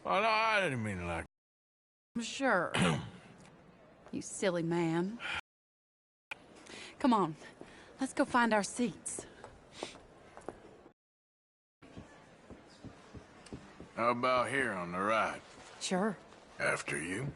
Oh, no, I didn't mean it like... Sure. You silly man. Come on, let's go find our seats. How about here on the right? Sure. After you.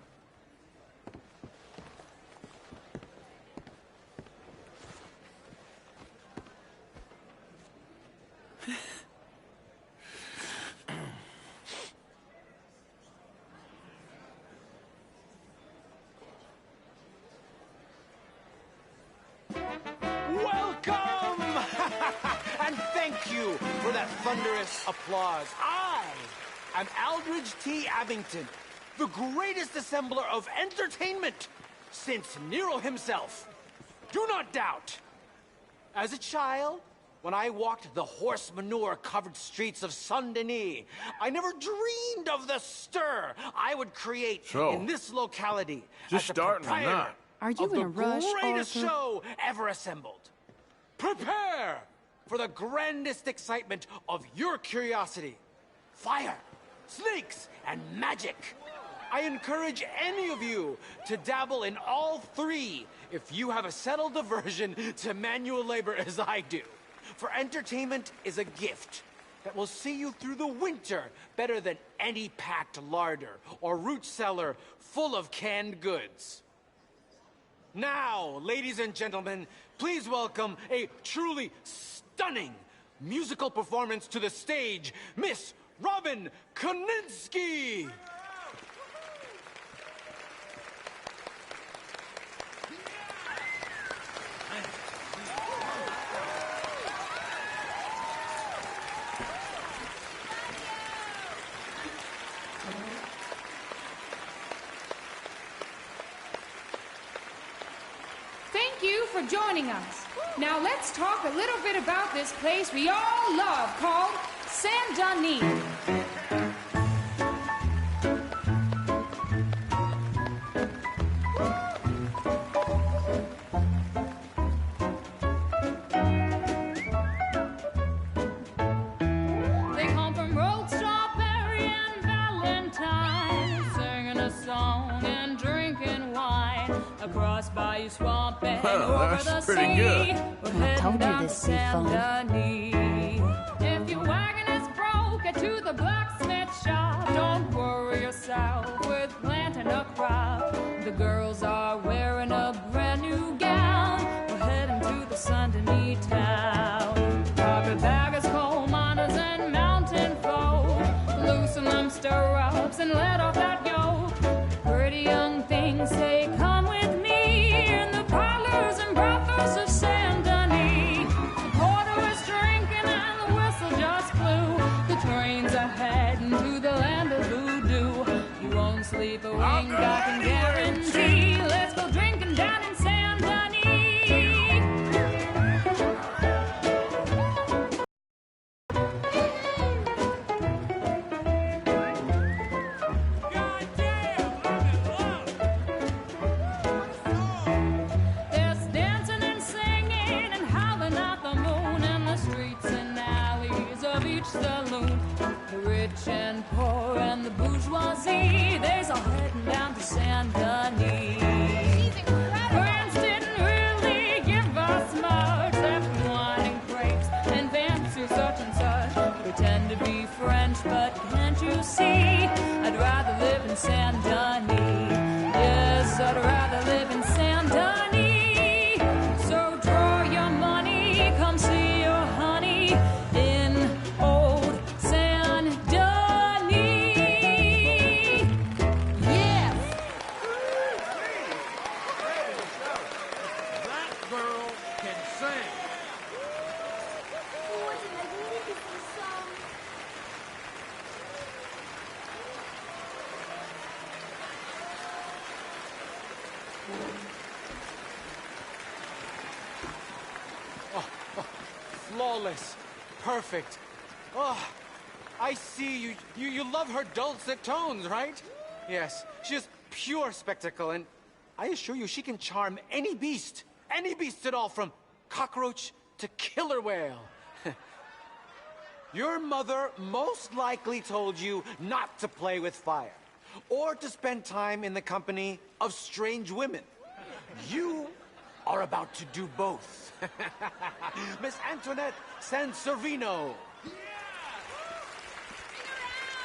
Welcome! And thank you for that thunderous applause. I am Aldridge T. Abington, the greatest assembler of entertainment since Nero himself. Do not doubt. As a child, when I walked the horse manure-covered streets of Saint-Denis, I never dreamed of the stir I would create in this locality. Just as the starting or not? Are you in a rush, the greatest Arthur? show ever assembled. Prepare for the grandest excitement of your curiosity. Fire, snakes, and magic. I encourage any of you to dabble in all three if you have a settled aversion to manual labor as I do. For entertainment is a gift that will see you through the winter better than any packed larder or root cellar full of canned goods. Now, ladies and gentlemen, please welcome a truly stunning musical performance to the stage, Miss Robin Koninsky! Thank you for joining us. Now let's talk a little bit about this place we all love called Saint-Denis. They come from Road Strawberry and Valentine, singing a song and drinking wine across Bayou Swamp and over the pretty sea. good. We're I heading told you down this to would be fun. Saint-Denis. If your wagon is broke, get to the blacksmith shop. Don't worry yourself with planting a crop. The girls are wearing a brand new gown. We're heading to the Saint-Denis town. Carpetbaggers, coal miners, and mountain folk, loosen them stirrups and let off that yoke. Pretty young things say, come with me in the parlors and brothels of Saint-Denis. The porter is drinking and the whistle just blew. The trains are heading to the land of voodoo. You won't sleep a wink, I can guarantee. Let's go drinking down in Saint-Denis. There's dancing and singing and howling at the moon in the streets and alleys of each saloon. The rich and poor and the bourgeoisie, they's all heading down to Saint-Denis. France didn't really give us much, left wine and grapes and fancy such and such. Pretend to be French, but can't you see? I'd rather live in Saint-Denis. Yes, I'd rather live in Saint-Denis. So draw your money, come see your honey in old Saint-Denis. Yeah. That girl can sing. Flawless. Perfect. Oh, I see you love her dulcet tones, right? Yes, she is pure spectacle, and I assure you she can charm any beast at all, from cockroach to killer whale. Your mother most likely told you not to play with fire, or to spend time in the company of strange women. You are about to do both. Miss Antoinette Sanservino.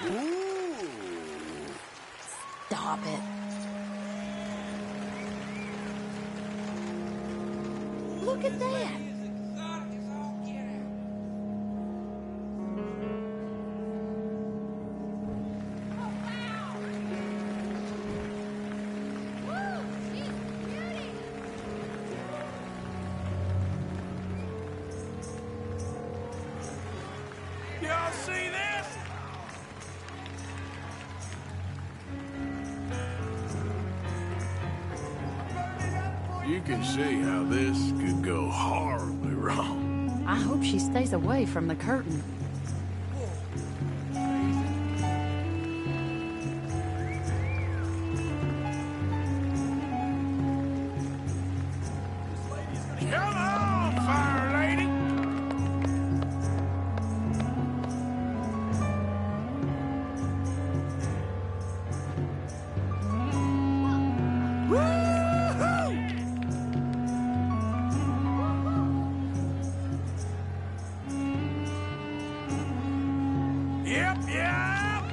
Ooh. Stop it. Look at that. Y'all see this? You can see how this could go horribly wrong. I hope she stays away from the curtain. Come on, fire lady! Yep, yep!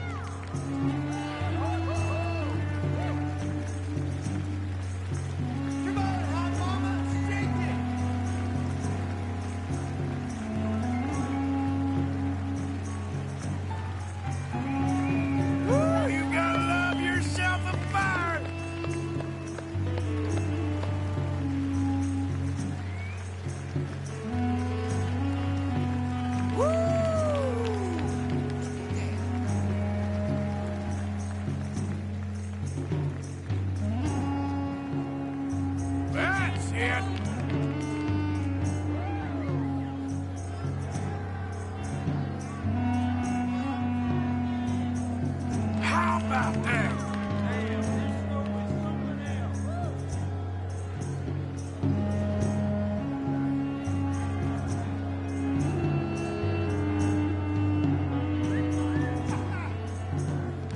Come on, hot mama, shake it! Woo, you gotta love yourself a fire! That's it! How about that?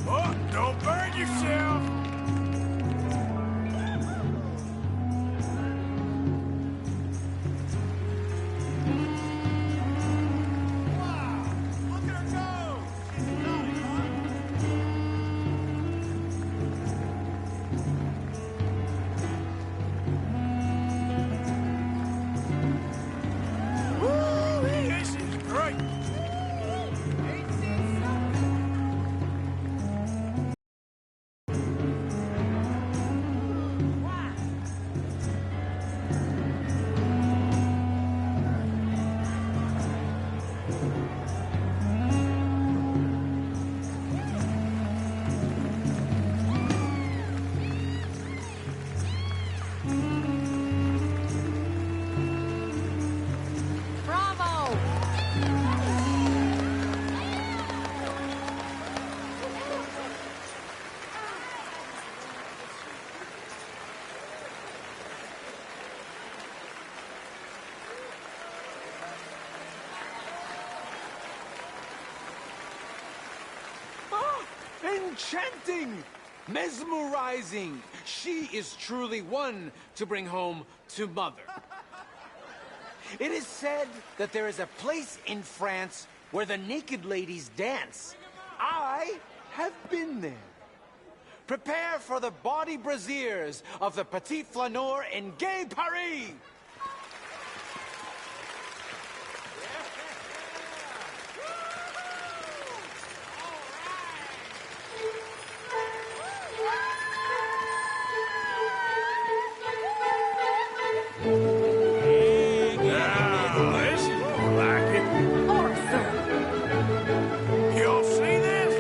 Oh, don't burn yourself! Look at her go! She's naughty, huh? Woo, this is great! Bravo! Ah, enchanting! Mesmerizing! She is truly one to bring home to mother. It is said that there is a place in France where the naked ladies dance. I have been there. Prepare for the body brasiers of the Petit Flaneur in Gay Paris! Now, this is more like it. Arthur! Y'all see this?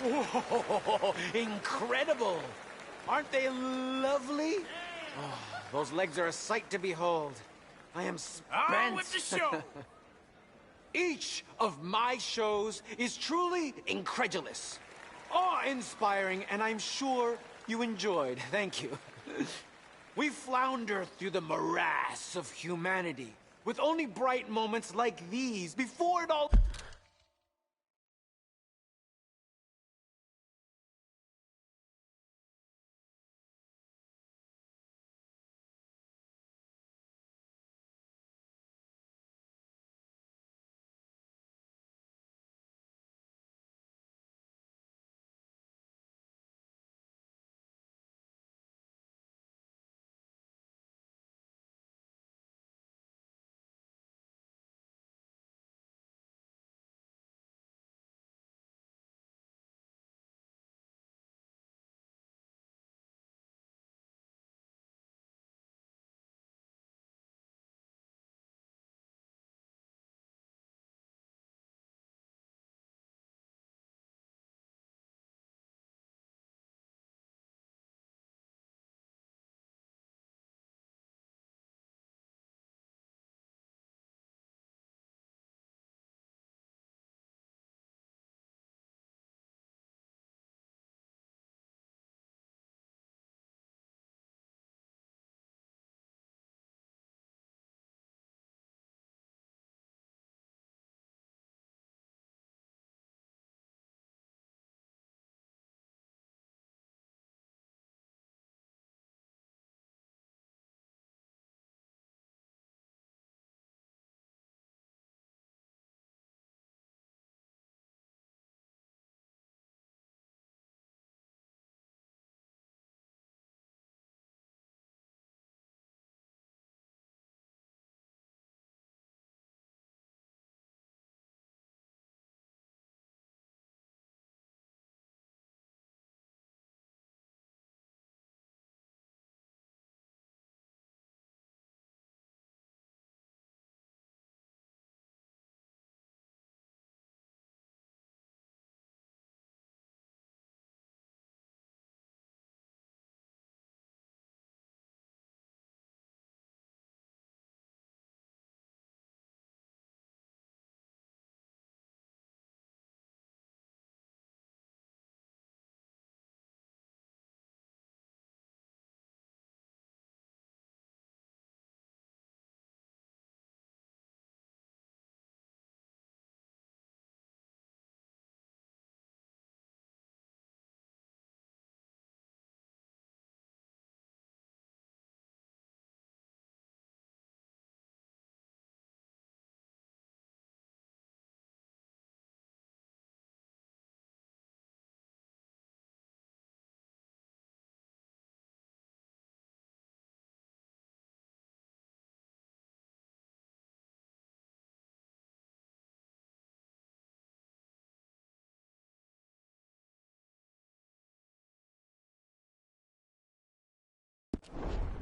Whoa, incredible! Aren't they lovely? Oh, those legs are a sight to behold. I am spent. On with the show! Each of my shows is truly incredulous, awe-inspiring, and I'm sure you enjoyed. Thank you. We flounder through the morass of humanity, with only bright moments like these before it all...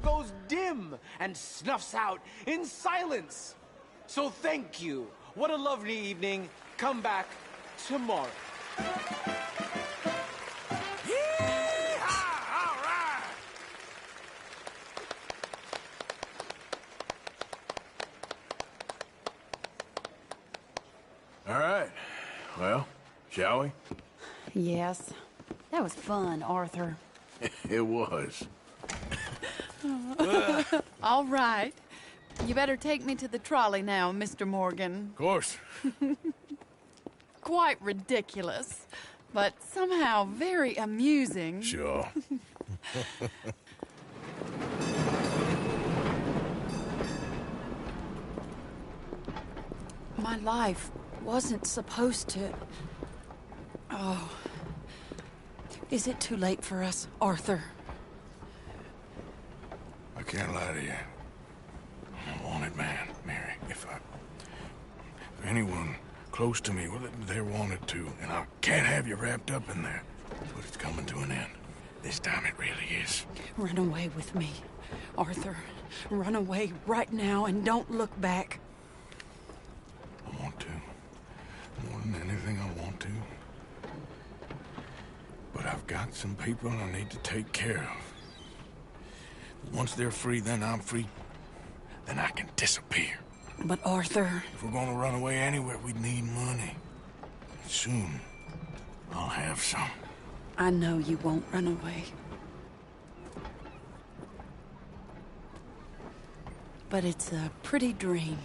goes dim and snuffs out in silence. So thank you. What a lovely evening. Come back tomorrow. All right. Well, shall we? Yes. That was fun, Arthur. It was. All right. You better take me to the trolley now, Mr. Morgan. Of course. Quite ridiculous, but somehow very amusing. Sure. My life wasn't supposed to... Oh. Is it too late for us, Arthur? I can't lie to you. I'm a wanted man, Mary. If anyone close to me, well, they're wanted to, and I can't have you wrapped up in there. But it's coming to an end. This time it really is. Run away with me, Arthur. Run away right now and don't look back. I want to. More than anything, I want to. But I've got some people I need to take care of. Once they're free, then I'm free. Then I can disappear. But Arthur... If we're gonna run away anywhere, we need money. Soon, I'll have some. I know you won't run away. But it's a pretty dream.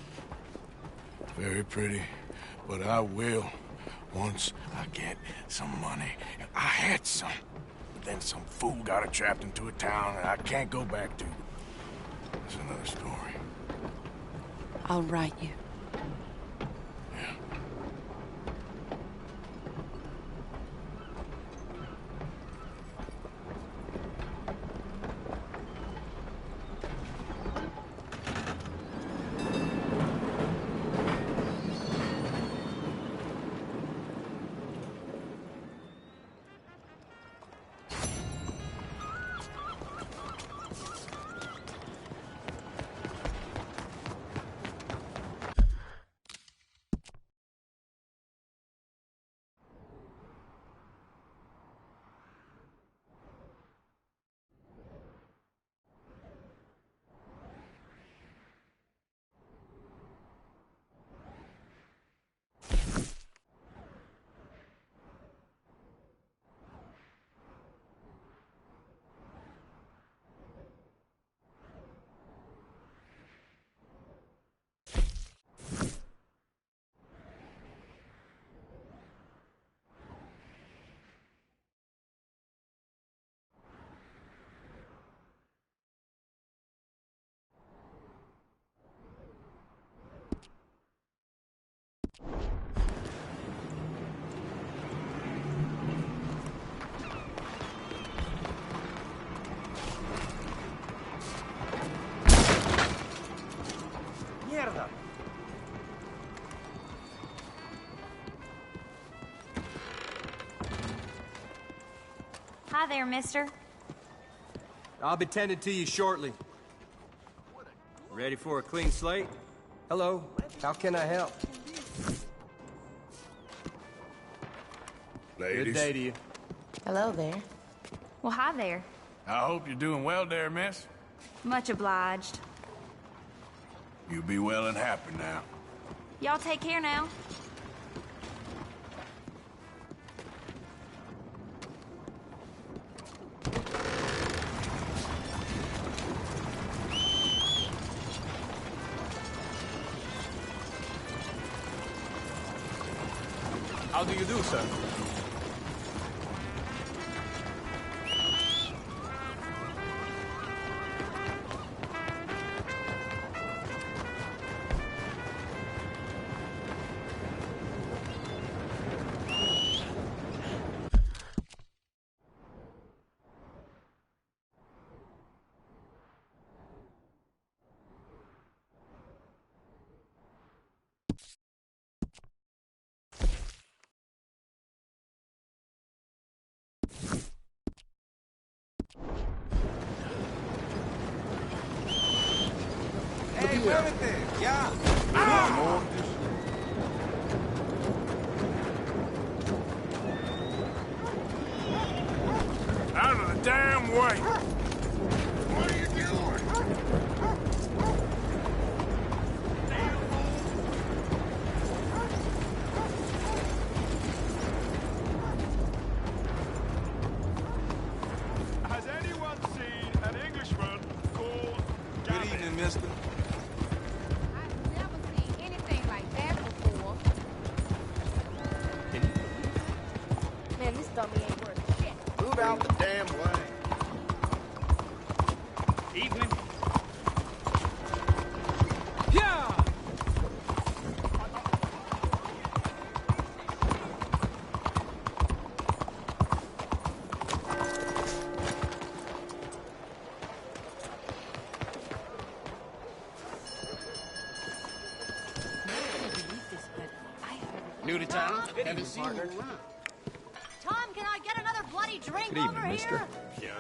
Very pretty. But I will. Once I get some money. I had some. But then some fool got it trapped into a town that I can't go back to. That's another story. I'll write you. Yeah. Hi there, mister. I'll be tending to you shortly. Ready for a clean slate? Hello, how can I help? Ladies. Good day to you. Hello there. Well, hi there. I hope you're doing well there, miss. Much obliged. You be well and happy now. Y'all take care now. How do you do, sir? Hey, muévete, ya. Out of the damn way! What are you doing? Has anyone seen an Englishman called Good evening, mister. I've never seen anything like that before. Man, this dummy ain't worth shit. Move out the damn way. Evening. Yeah! New to town? Haven't seen you around. Tom, can I get another bloody drink Good evening, over mister. here?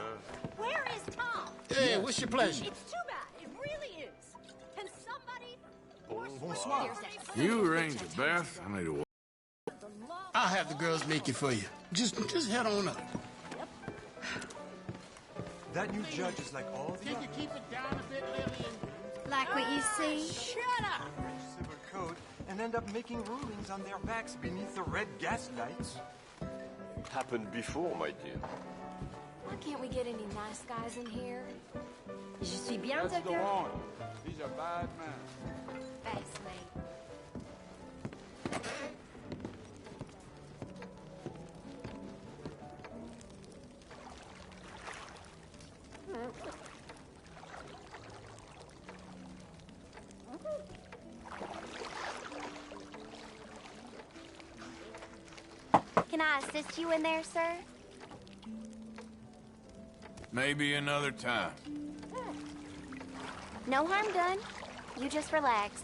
Where is Tom? Hey, what's your pleasure? It's too bad. It really is. Can somebody... Bonsoir. You arrange it, Beth. I need a... I'll have the girls make it for you. Just head on up. That new judge is like all the Can you keep it down a bit, Lillian? Like what you see? Shut up! civil code and end up making rulings on their backs beneath the red gas lights. Happened before, my dear. Why can't we get any nice guys in here? Je suis bien, Let's go docteur. on. He's a bad man. Thanks, mate. Can I assist you in there, sir? Maybe another time. No harm done. You just relax.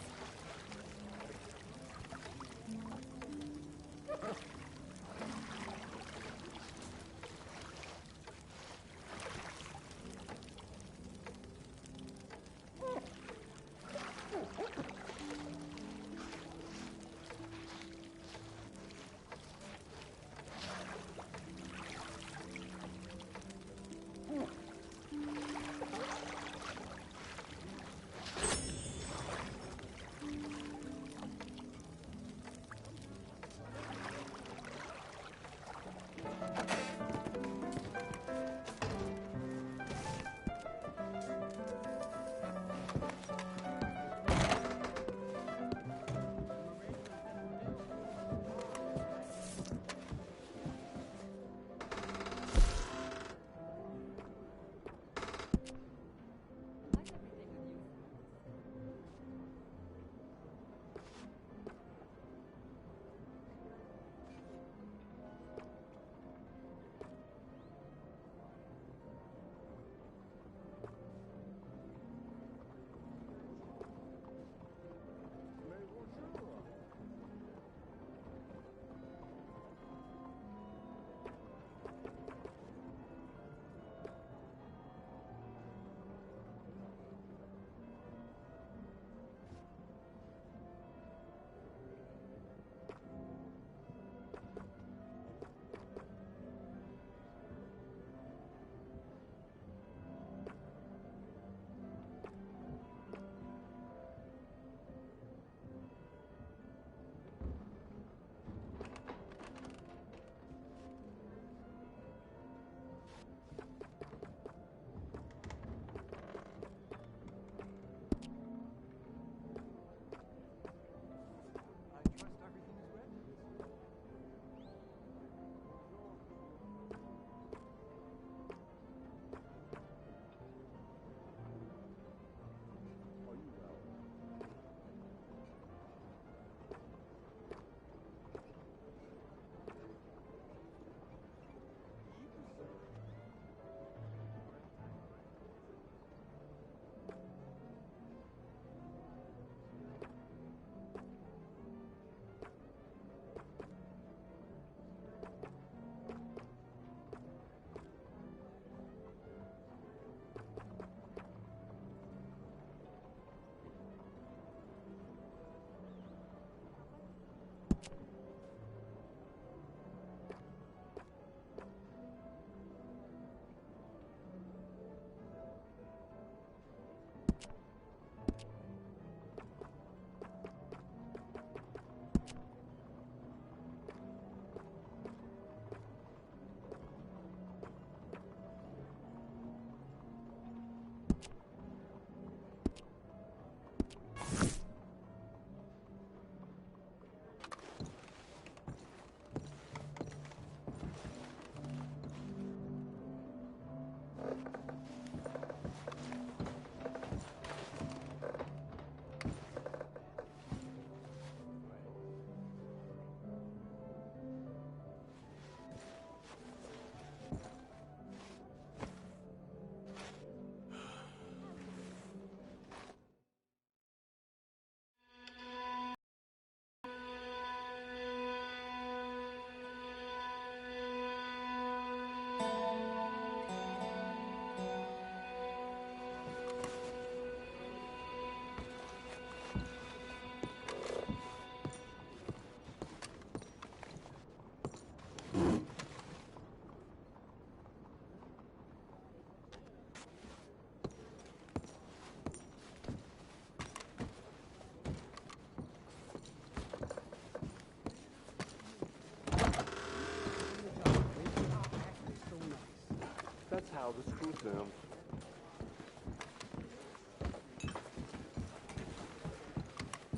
I'll just cruise them.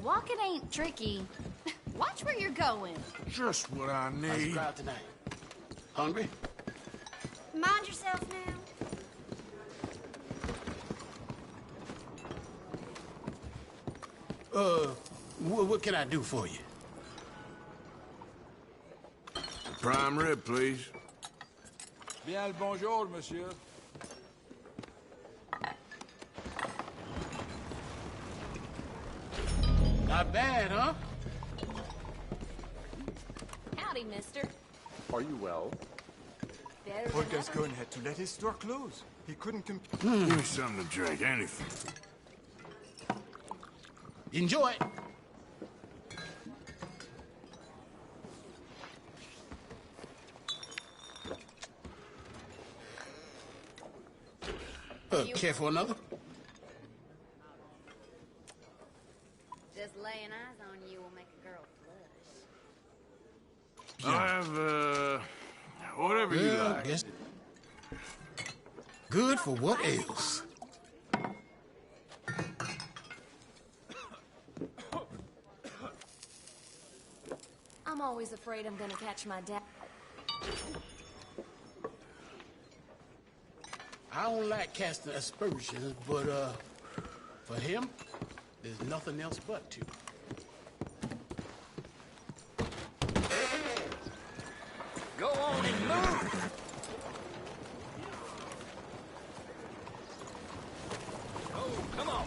Walking ain't tricky. Watch where you're going. Just what I need. How's the crowd tonight? Hungry? Mind yourself now. What can I do for you? Prime rib, please. Bien le bonjour, monsieur. Not bad, huh? Howdy, mister. Are you well? Better Poor than ever. Gascoigne had to let his store close. He couldn't compete. Give me something to drink, anything. Enjoy it. Care for another? Just laying eyes on you will make a girl blush. I'll have, whatever you Well, like. guess good for what ails. I'm always afraid I'm gonna catch my dad. I don't like casting aspersions, but, for him, there's nothing else but to. Go on and move! Oh, come on!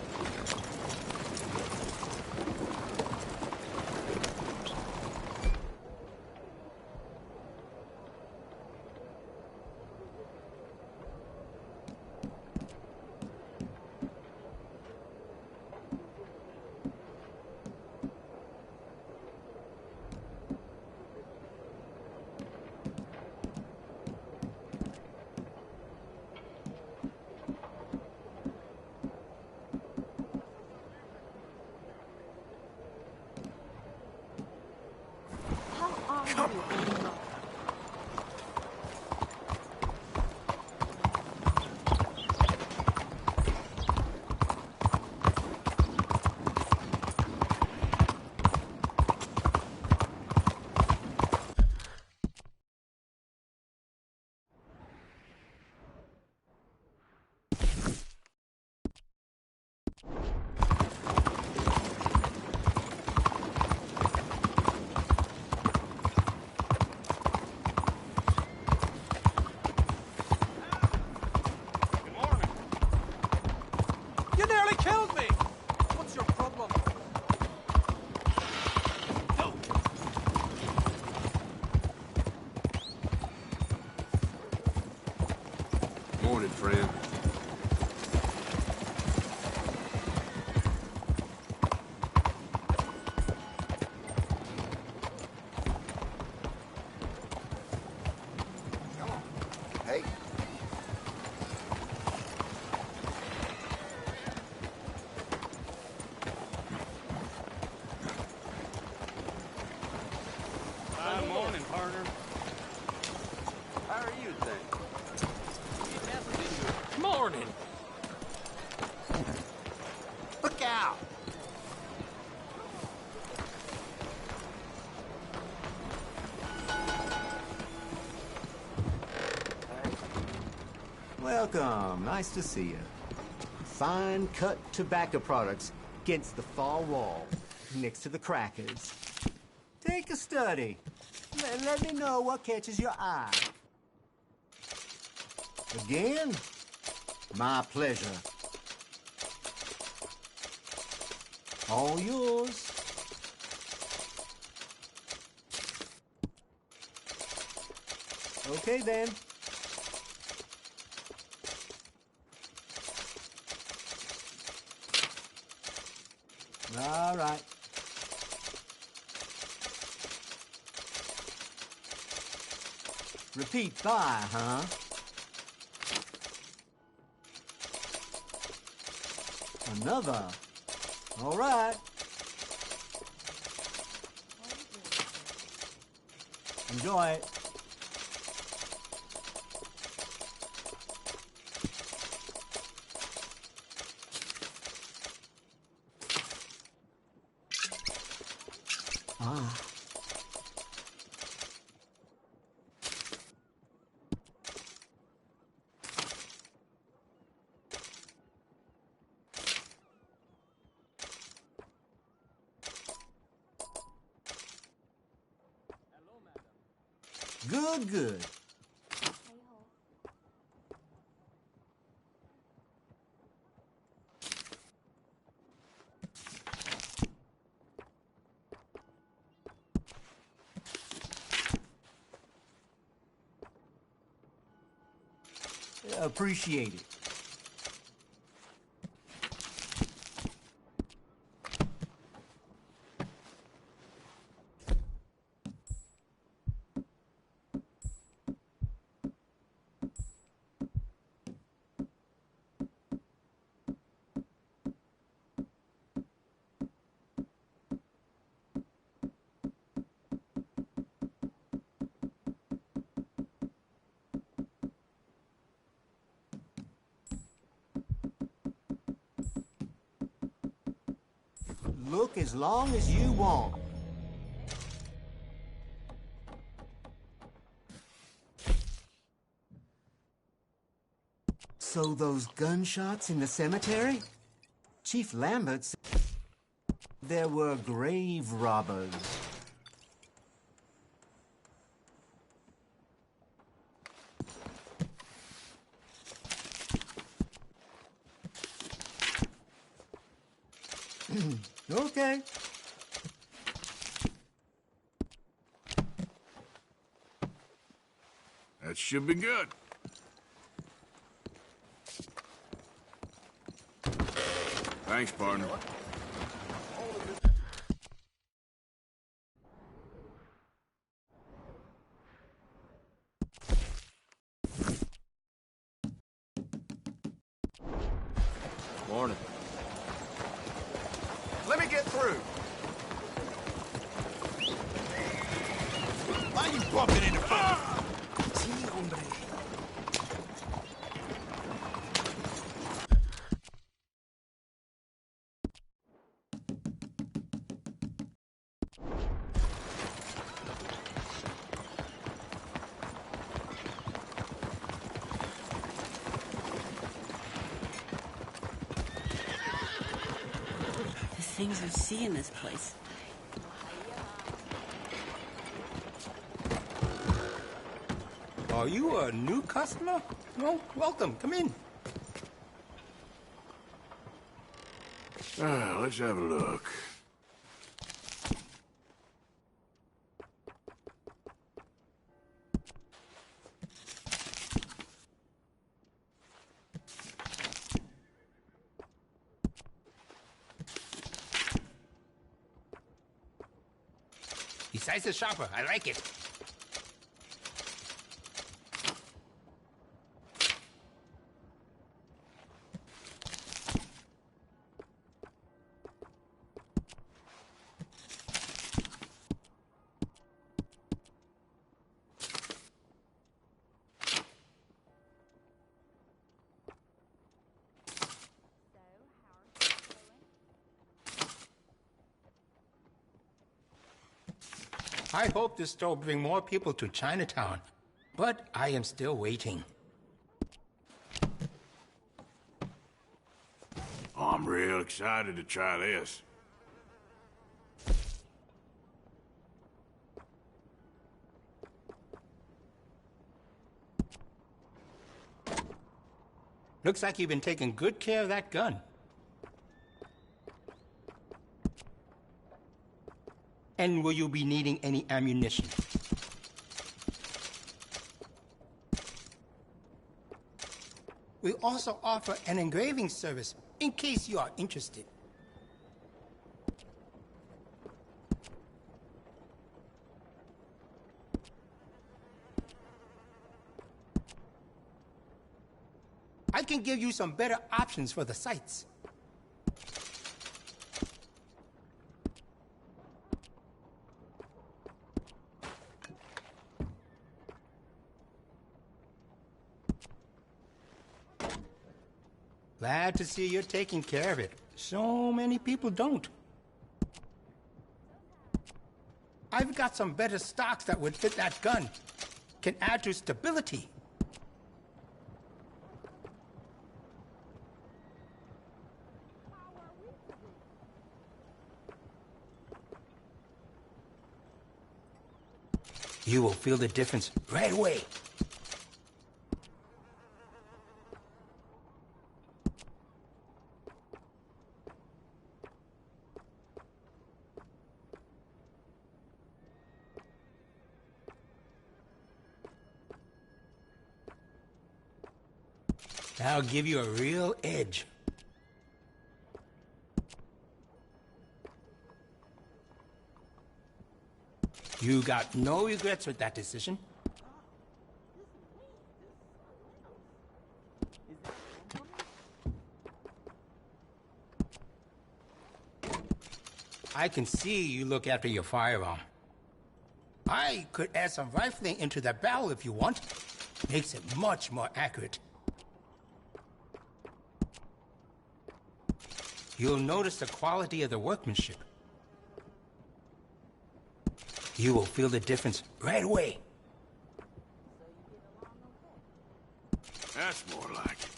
You nearly killed me! What's your problem? Morning, friend. Hey. Good morning, partner. How are you, then? Morning! Look out! Welcome. Nice to see you. Fine cut tobacco products against the far wall, next to the crackers. Take a study. Let me know what catches your eye. Again, my pleasure. All yours. Okay, then. All right. Repeat bye, huh? Another. All right. Enjoy it. Ah. Good, good. Appreciate it. Look as long as you want. So those gunshots in the cemetery? Chief Lambert said there were grave robbers. Okay. That should be good. Thanks, partner. Morning. Let me get through. Why are you bumping into folks? The things you see in this place. Are you a new customer? Well, welcome. Come in. Let's have a look. Besides the shopper, I like it. I hope this store will bring more people to Chinatown, but I am still waiting. Oh, I'm real excited to try this. Looks like you've been taking good care of that gun. And will you be needing any ammunition? We also offer an engraving service in case you are interested. I can give you some better options for the sights. Glad to see you're taking care of it. So many people don't. I've got some better stocks that would fit that gun. Can add to stability. You will feel the difference right away. That'll give you a real edge. You got no regrets with that decision. I can see you look after your firearm. I could add some rifling into that barrel if you want. Makes it much more accurate. You'll notice the quality of the workmanship. You will feel the difference right away. That's more like it.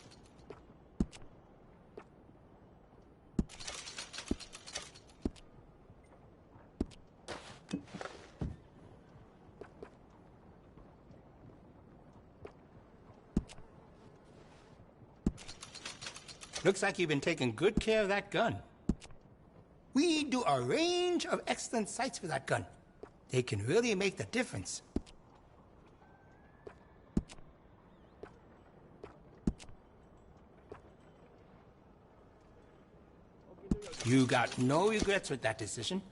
Looks like you've been taking good care of that gun. We do a range of excellent sights for that gun. They can really make the difference. You got no regrets with that decision.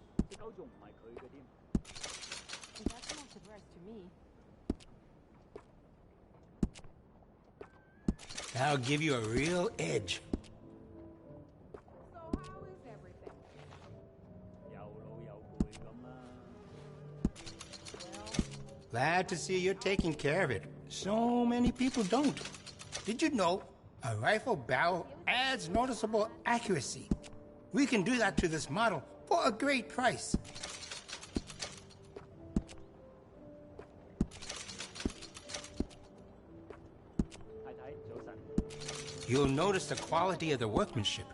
That'll give you a real edge. Glad to see you're taking care of it. So many people don't. Did you know a rifle barrel adds noticeable accuracy? We can do that to this model for a great price. You'll notice the quality of the workmanship.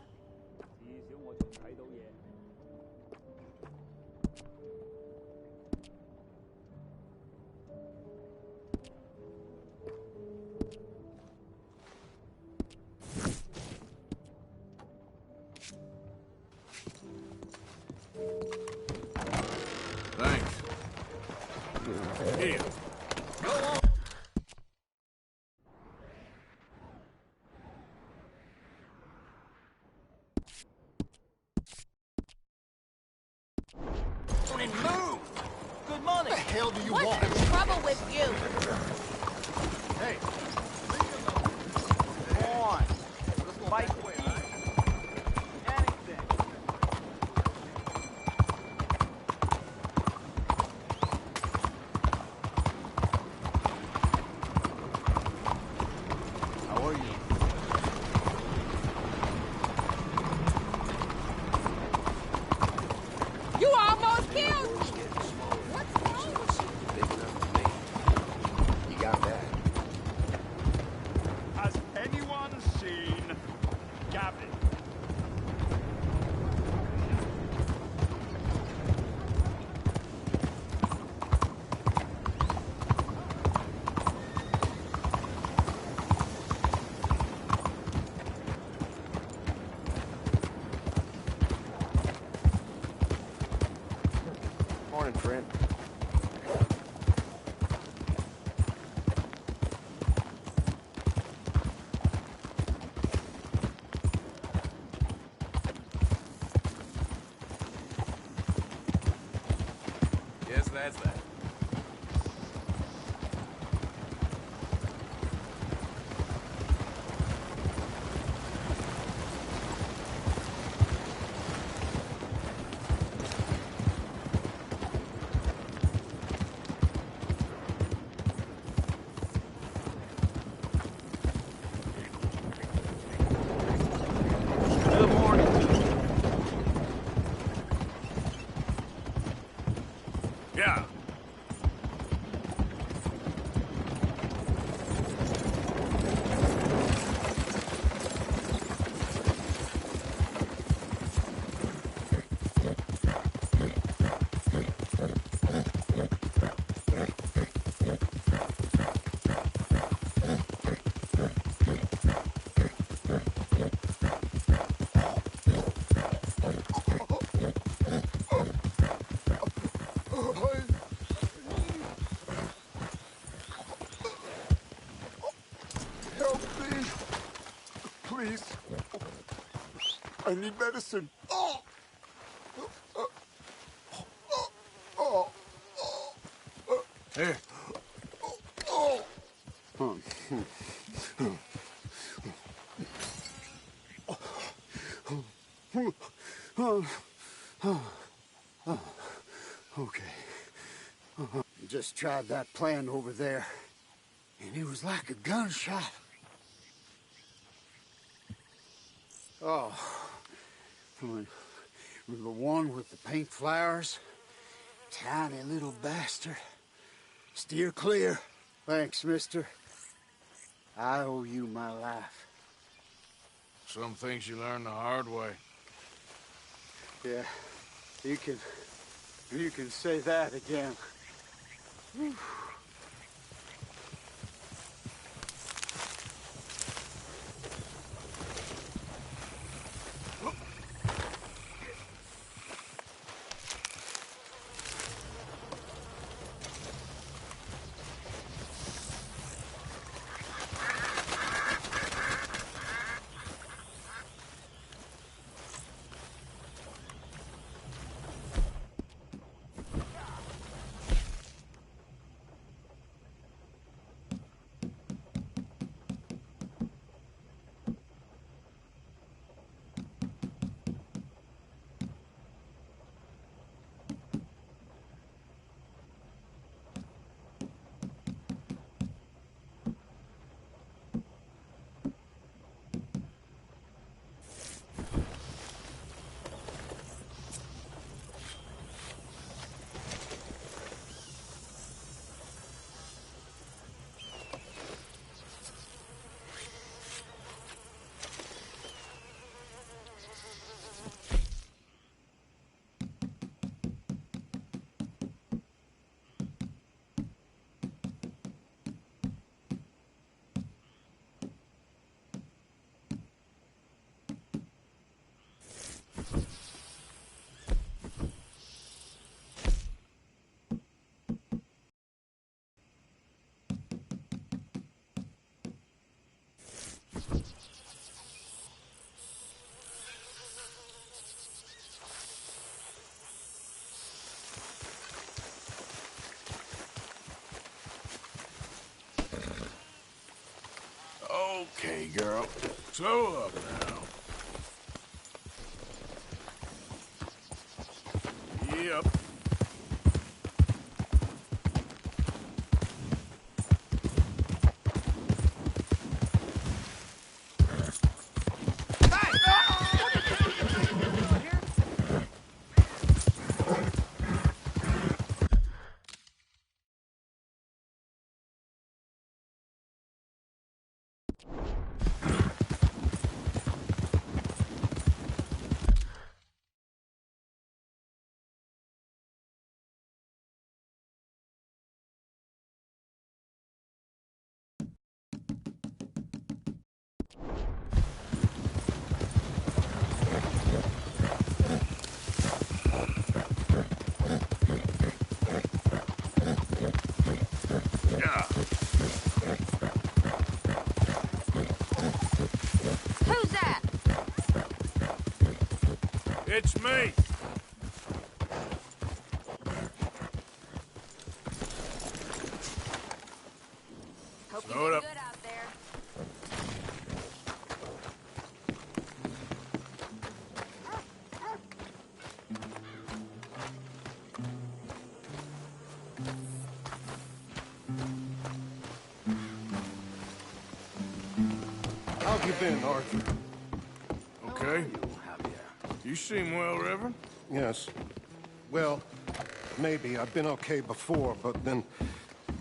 Thanks. Here. Go on. Move! Good morning. What the hell do you want? What's the trouble with you? Hey. Come on. Let's fight. How are you? You almost killed me. What's wrong with you? Big enough for me. You got that? Has anyone seen Gavin? Morning, friend. Yes, that's that. Good morning. Yeah. Help me. Please. I need medicine. Oh. Here. Okay. Just tried that plan over there, and it was like a gunshot. Oh, the one with the pink flowers, tiny little bastard. Steer clear. Thanks, mister. I owe you my life. Some things you learn the hard way. Yeah, you can say that again. Whew. Okay, girl. Slow up now. Yep. Who's that? It's me. Hope Slow it you up. did good out there. How have you been, Arthur? Okay. You seem well, Reverend. Yes. Well, maybe. I've been okay before, but then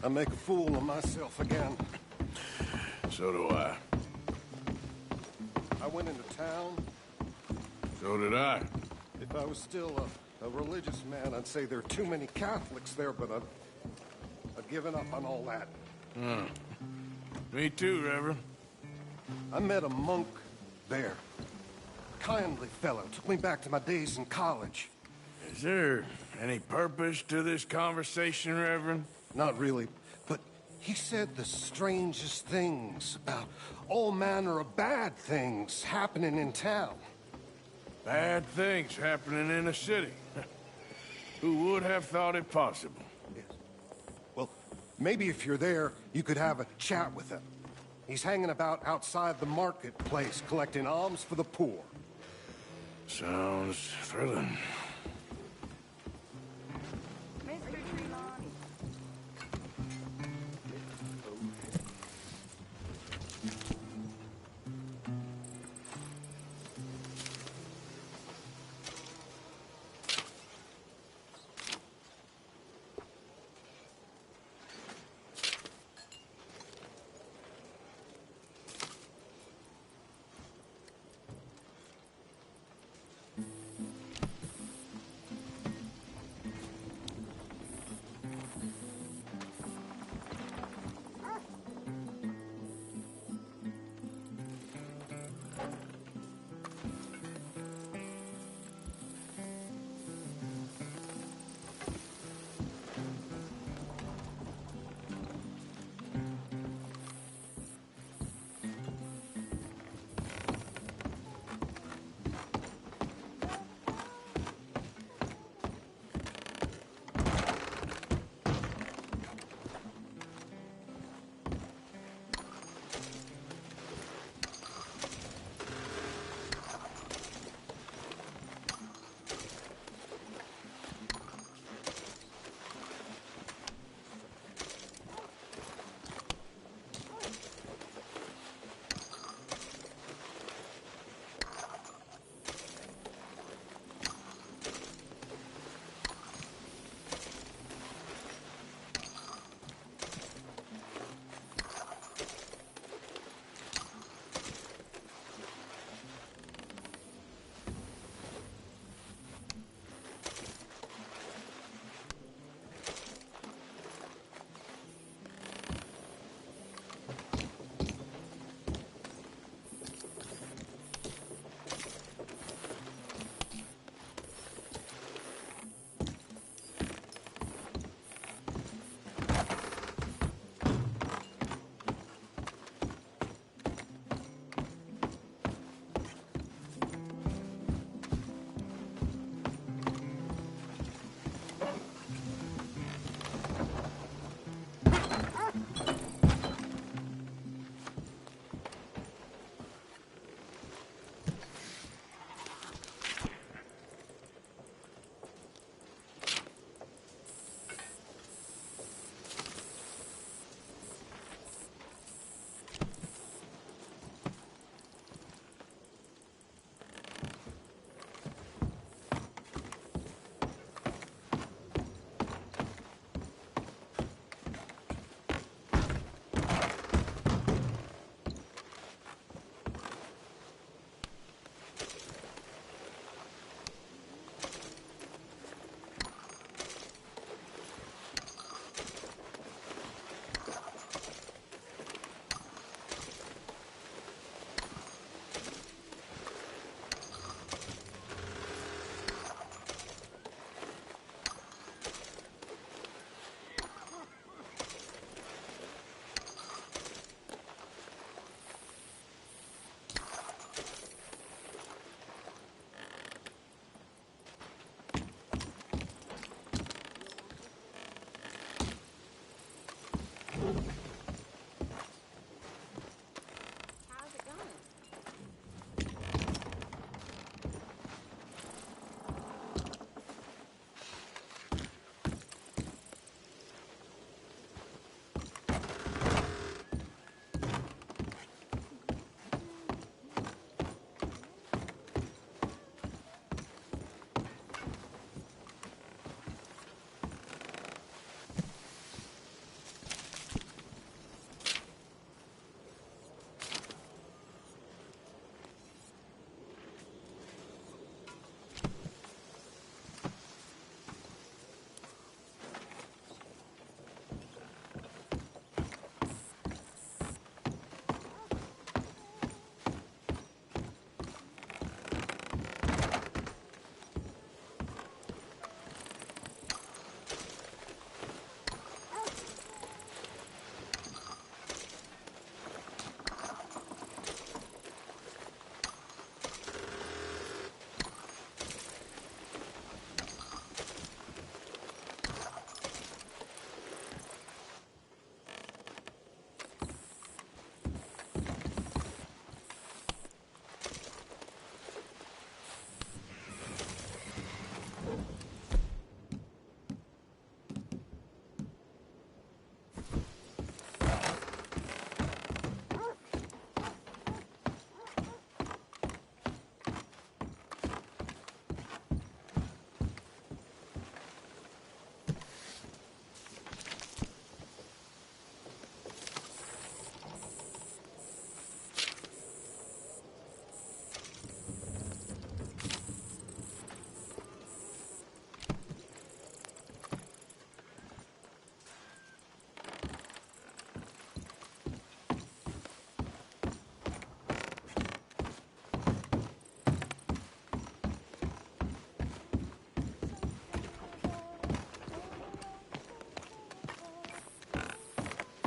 I make a fool of myself again. So do I. I went into town. So did I. If I was still a religious man, I'd say there are too many Catholics there, but I've given up on all that. Me too, Reverend. I met a monk there. Kindly fellow. Took me back to my days in college. Is there any purpose to this conversation, Reverend? Not really, but he said the strangest things about all manner of bad things happening in town. Bad things happening in a city. Who would have thought it possible? Yes. Well, maybe if you're there, you could have a chat with him. He's hanging about outside the marketplace, collecting alms for the poor. Sounds thrilling.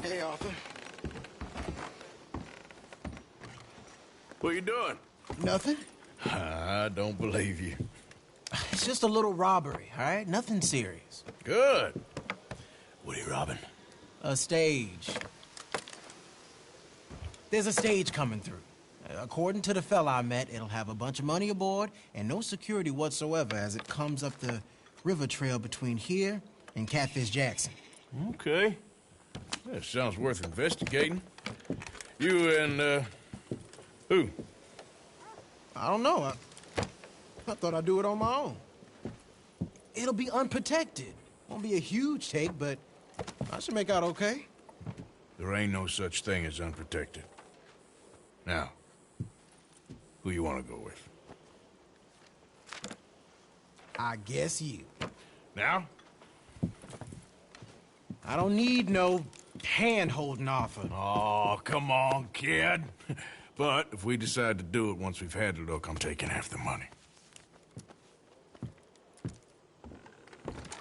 Hey, Arthur. What you doing? Nothing. I don't believe you. It's just a little robbery, all right? Nothing serious. Good. What are you robbing? A stage. There's a stage coming through. According to the fella I met, it'll have a bunch of money aboard and no security whatsoever as it comes up the river trail between here and Catfish Jackson. Okay. That sounds worth investigating. You and, who? I don't know. I thought I'd do it on my own. It'll be unprotected. Won't be a huge take, but I should make out okay. There ain't no such thing as unprotected. Now, who you want to go with? I guess you. Now? I don't need no hand-holding offer. Oh, come on, kid. But if we decide to do it once we've had a look, I'm taking half the money.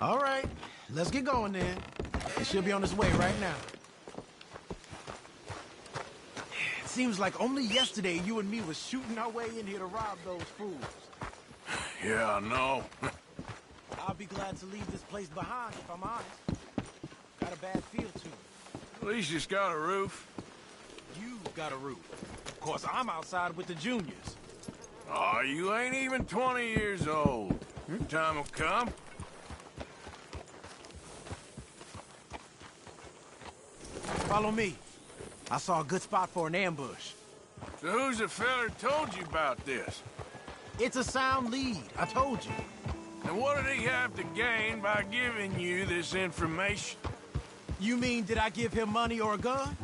All right, let's get going then. It should be on its way right now. It seems like only yesterday you and me was shooting our way in here to rob those fools. Yeah, I know. I'll be glad to leave this place behind, if I'm honest. Got a bad feel to it. At least it's got a roof. You got a roof. Of course, I'm outside with the juniors. Oh, you ain't even 20 years old. Your time will come. Follow me. I saw a good spot for an ambush. So who's the feller told you about this? It's a sound lead, I told you. And what did he have to gain by giving you this information? You mean, did I give him money or a gun?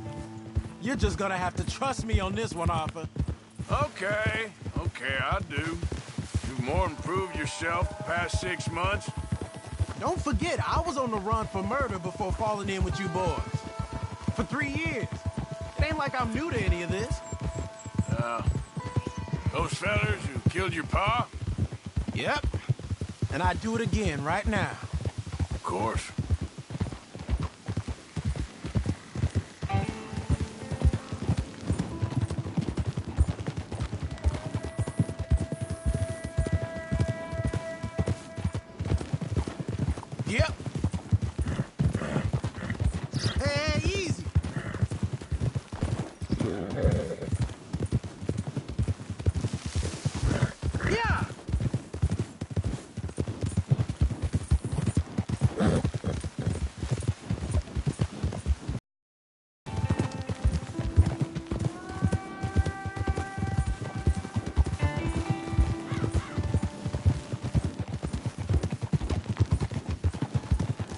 You're just gonna have to trust me on this one, Arthur. Okay, I do. You've more than proved yourself the past 6 months. Don't forget, I was on the run for murder before falling in with you boys. For 3 years. It ain't like I'm new to any of this. Those fellers who killed your pa? Yep. And I'd do it again right now. Of course. Yep. Hey, easy. Yeah.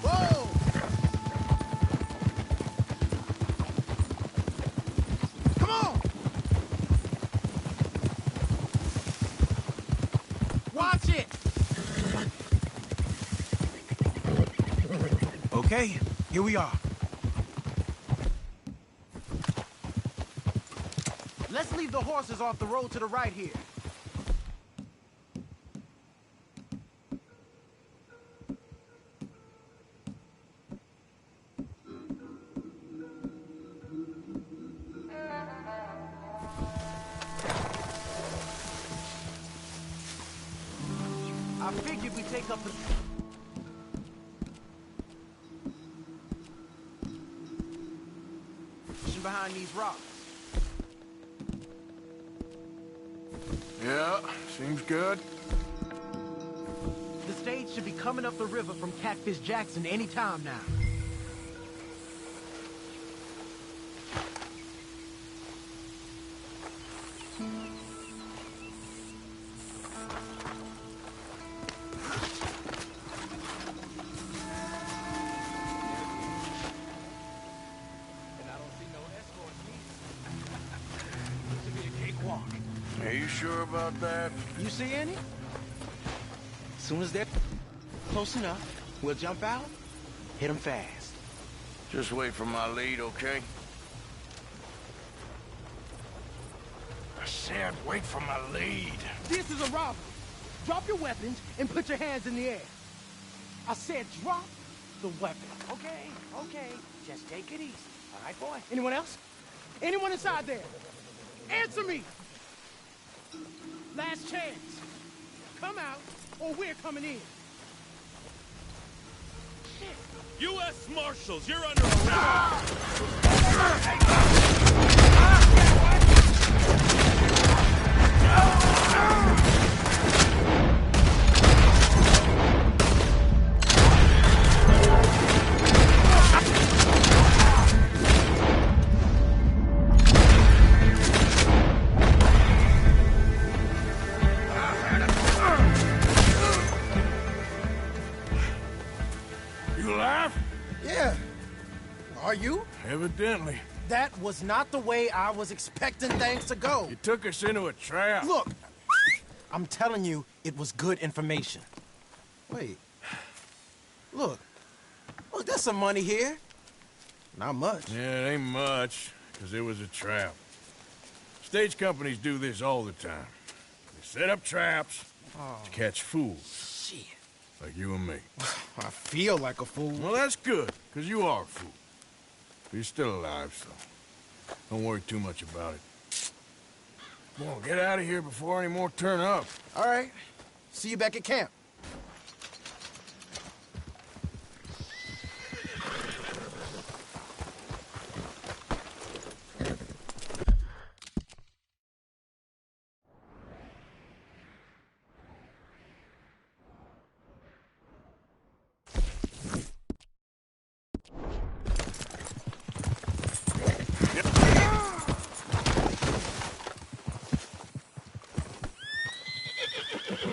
Whoa! Come on! Watch it! Okay, here we are. Let's leave the horses off the road to the right here. I figured we take up the... behind these rocks. Yeah, seems good. The stage should be coming up the river from Catfish Jackson any time now. Are you sure about that? You see any? As soon as they're close enough, we'll jump out, hit them fast. Just wait for my lead, okay? I said wait for my lead. This is a robbery. Drop your weapons and put your hands in the air. I said drop the weapon. Okay. Just take it easy. All right, boy? Anyone else? Anyone inside there? Answer me! Last chance. Come out, or we're coming in. U.S. Marshals, you're under arrest! You alive? Yeah. Are you? Evidently. That was not the way I was expecting things to go. You took us into a trap. Look, I'm telling you, it was good information. Wait. Look, there's some money here. Not much. Yeah, it ain't much, because it was a trap. Stage companies do this all the time. They set up traps to catch fools. Shit. Like you and me. I feel like a fool. Well, that's good, because you are a fool. But you're still alive, so don't worry too much about it. Come on, get out of here before any more turn up. All right. See you back at camp.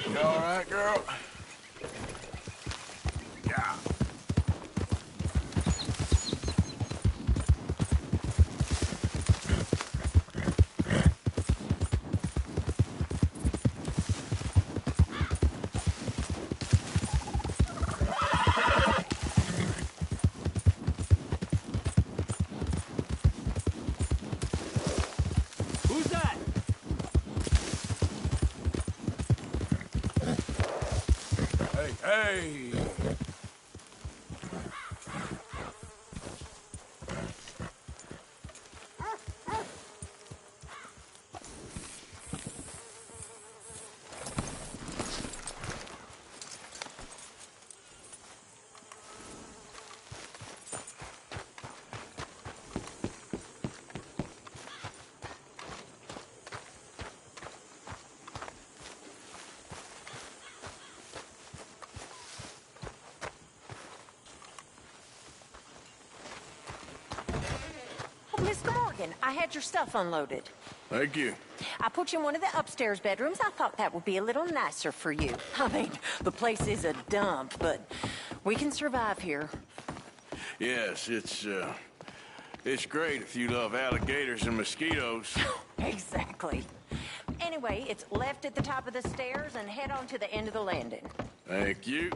You all right, girl? Yeah. Who's that? Hey! Mr. Morgan, I had your stuff unloaded. Thank you. I put you in one of the upstairs bedrooms. I thought that would be a little nicer for you. I mean, the place is a dump, but we can survive here. Yes, it's great if you love alligators and mosquitoes. Exactly. Anyway, it's left at the top of the stairs and head on to the end of the landing. Thank you.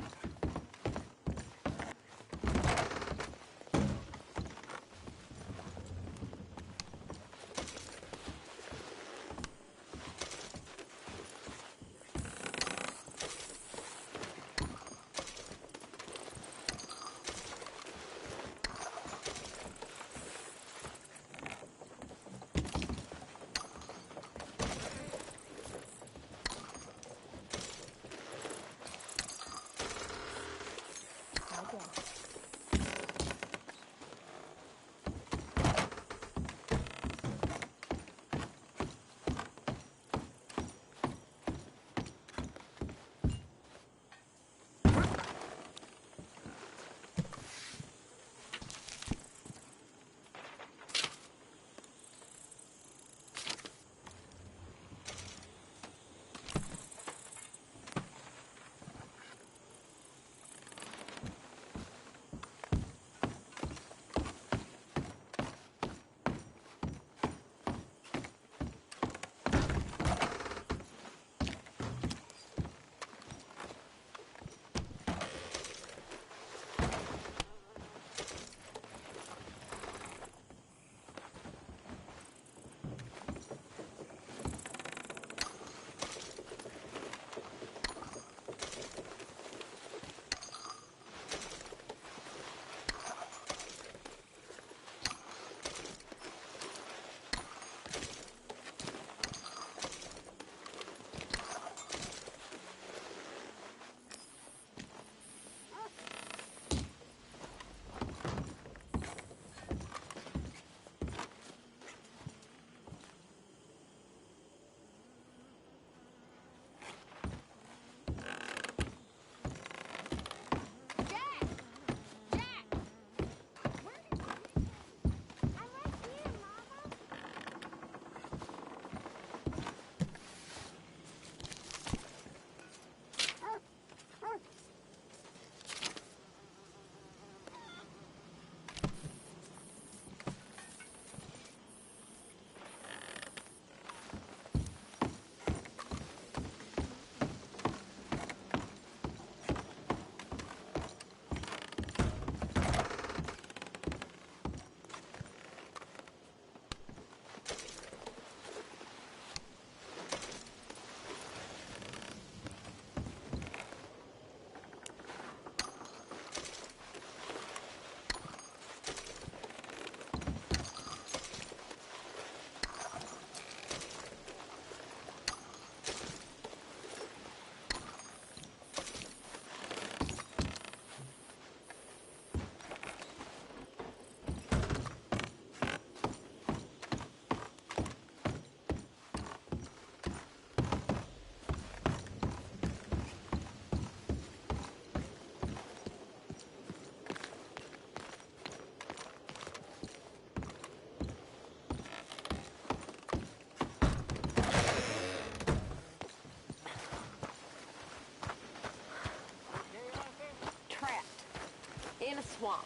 swamp.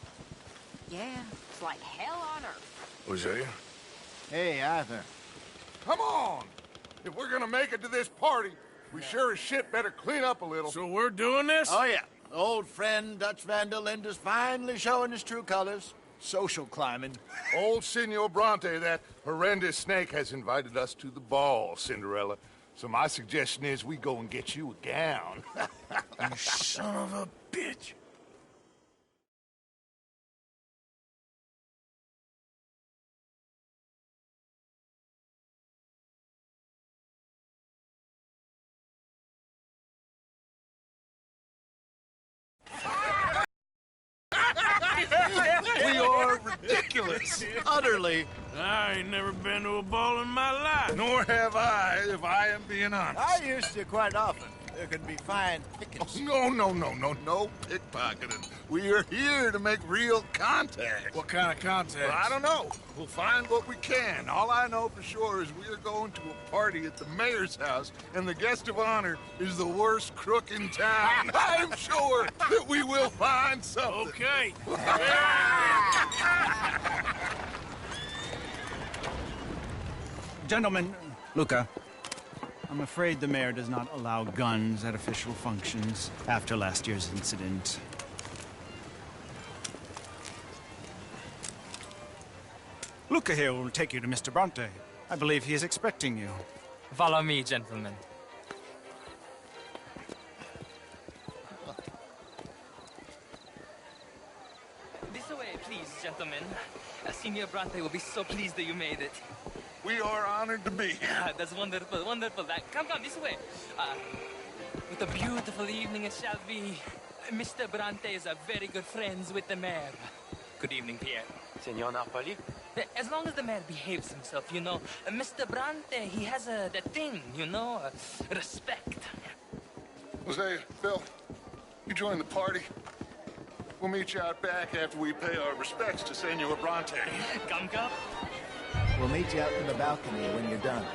Yeah, It's like hell on earth. Hosea? Hey, Arthur. Come on! If we're gonna make it to this party, we sure as shit better clean up a little. So we're doing this? Oh, yeah. Old friend Dutch Van der Linde's finally showing his true colors. Social climbing. Old Senor Bronte, that horrendous snake, has invited us to the ball, Cinderella. So my suggestion is we go and get you a gown. You son of a bitch. We are ridiculous. Utterly. I ain't never been to a ball in my life. Nor have I, if I am being honest. I used to quite often. There can be fine pickings. No pickpocketing. We are here to make real contact. What kind of contact? Well, I don't know. We'll find what we can. All I know for sure is we are going to a party at the mayor's house, and the guest of honor is the worst crook in town. I'm sure that we will find something. Okay. Gentlemen, Luca, I'm afraid the mayor does not allow guns at official functions after last year's incident. Luca here will take you to Mr. Bronte. I believe he is expecting you. Follow me, gentlemen. This way, please, gentlemen. Senior Bronte will be so pleased that you made it. We are honored to be here. That's wonderful, wonderful. Come, this way. What a beautiful evening it shall be. Mr. Bronte is very good friends with the mayor. Good evening, Pierre. Senor Napoli? As long as the mayor behaves himself, you know. Mr. Bronte, he has that thing, you know, respect. Jose, Phil, you join the party. We'll meet you out back after we pay our respects to Senor Bronte. Come. We'll meet you out in the balcony when you're done.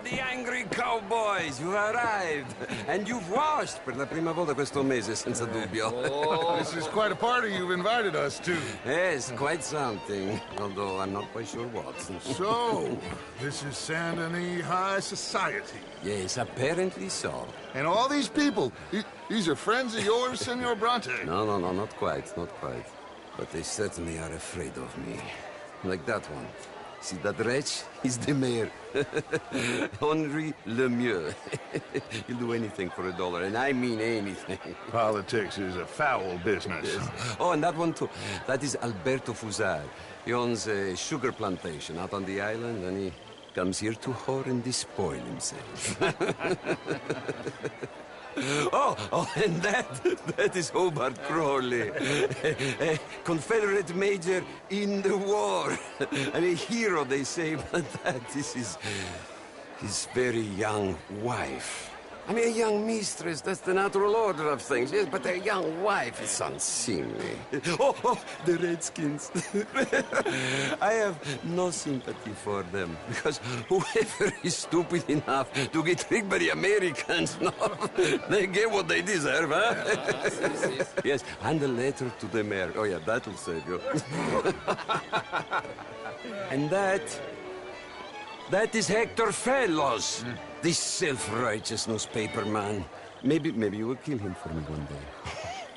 The angry cowboys, you arrived. And you've washed per la prima volta questo mese, senza dubbio. Oh, this is quite a party you've invited us to. Yes, quite something. Although I'm not quite sure what. So, this is Saint Denis High Society. Yes, apparently so. And all these people, these are friends of yours, Senor Bronte? No, not quite. But they certainly are afraid of me. Like that one. See that wretch? He's the mayor. Henri Lemieux. He'll do anything for $1, and I mean anything. Politics is a foul business. Yes. Oh, and that one too. That is Alberto Fusar. He owns a sugar plantation out on the island, and he comes here to whore and despoil himself. Oh, and that is Hobart Crawley, a Confederate major in the war, and a hero, they say, but that is his very young wife. I mean, a young mistress, that's the natural order of things, yes, but a young wife is unseemly. Oh, the Redskins. I have no sympathy for them, because whoever is stupid enough to get tricked by the Americans, no, they get what they deserve, huh? Yes, and a letter to the mayor. Oh, yeah, that'll save you. And that is Hector Fellows. This self-righteous newspaper man. Maybe you will kill him for me one day.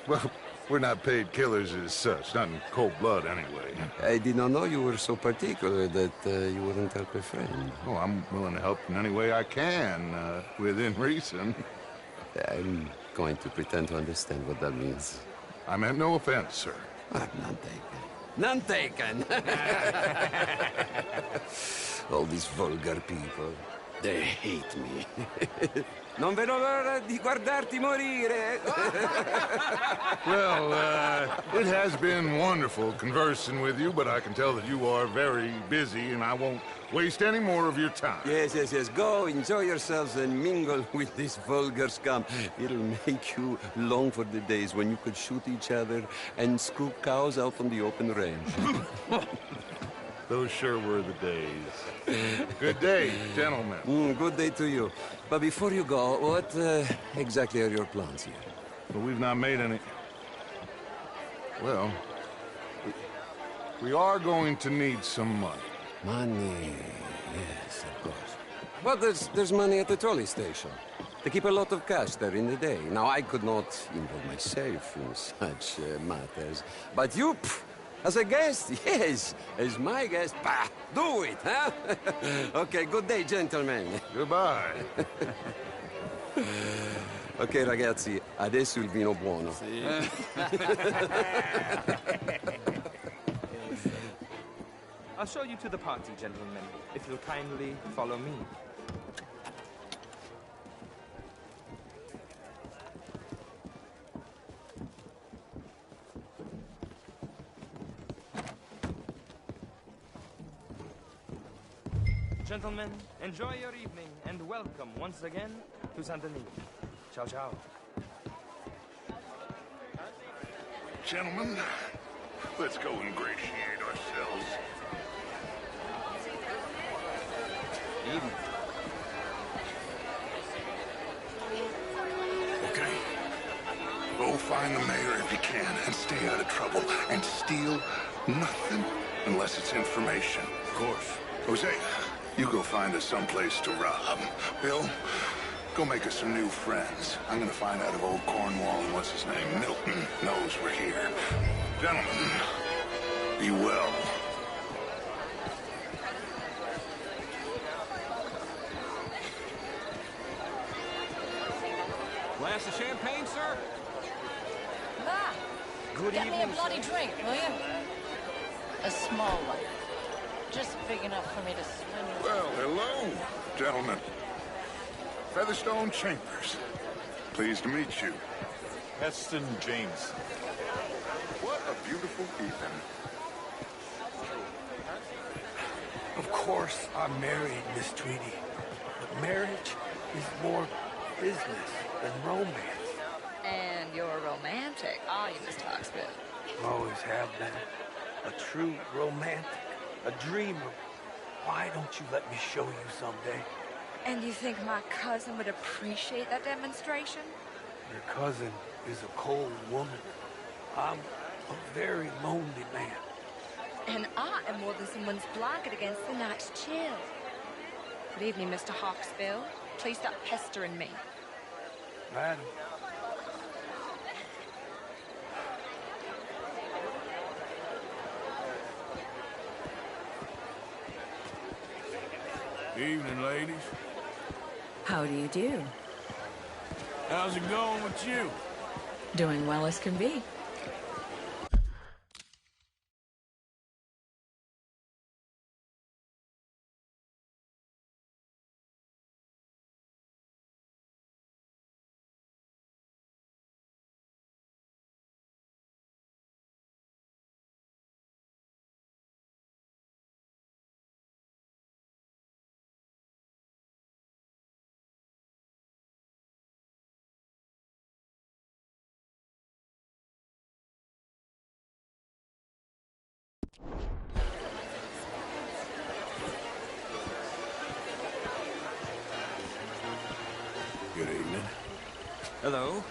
Well, we're not paid killers as such, not in cold blood anyway. I did not know you were so particular that you wouldn't help a friend. Oh, I'm willing to help in any way I can, within reason. I'm going to pretend to understand what that means. I meant no offense, sir. None taken. All these vulgar people. They hate me. Non vedo l'ora di guardarti morire. Well, it has been wonderful conversing with you, but I can tell that you are very busy, and I won't waste any more of your time. Yes. Go, enjoy yourselves, and mingle with this vulgar scum. It'll make you long for the days when you could shoot each other and scoop cows out on the open range. Those sure were the days. Good day, gentlemen. Good day to you. But before you go, what exactly are your plans here? Well, we've not made any... Well, we are going to need some money. Money, yes, of course. Well, there's money at the trolley station. They keep a lot of cash there in the day. Now, I could not involve myself in such matters. But you... As a guest, yes. As my guest, bah, do it, huh? Okay, good day, gentlemen. Goodbye. Ok, ragazzi, adesso il vino buono. Sì. I'll show you to the party, gentlemen, if you'll kindly follow me. Gentlemen, enjoy your evening and welcome once again to Saint Denis. Ciao, ciao. Gentlemen, let's go ingratiate ourselves. Evening. Okay. Go find the mayor if you can and stay out of trouble. And steal nothing unless it's information. Of course. Jose, you go find us someplace to rob. Bill, go make us some new friends. I'm gonna find out if old Cornwall and what's his name, Milton, knows we're here. Gentlemen, be well. Glass of champagne, sir? Ma, Good get me a evening, bloody sir. drink, will you? A small one. Just big enough for me to swim. Well, hello, gentlemen. Featherstone Chambers. Pleased to meet you. Heston James. What a beautiful evening. Of course, I'm married, Miss Tweedy. But marriage is more business than romance. And you're romantic, are you, Mr. Hawksbill? Always have been. A true romantic. A dreamer. Why don't you let me show you someday? And you think my cousin would appreciate that demonstration? Your cousin is a cold woman. I'm a very lonely man. And I am more than someone's blanket against the night's chill. Good evening, Mr. Hawksbill. Please stop pestering me. Madam. Evening, ladies. How do you do? How's it going with you? Doing well as can be. Good evening. Hello.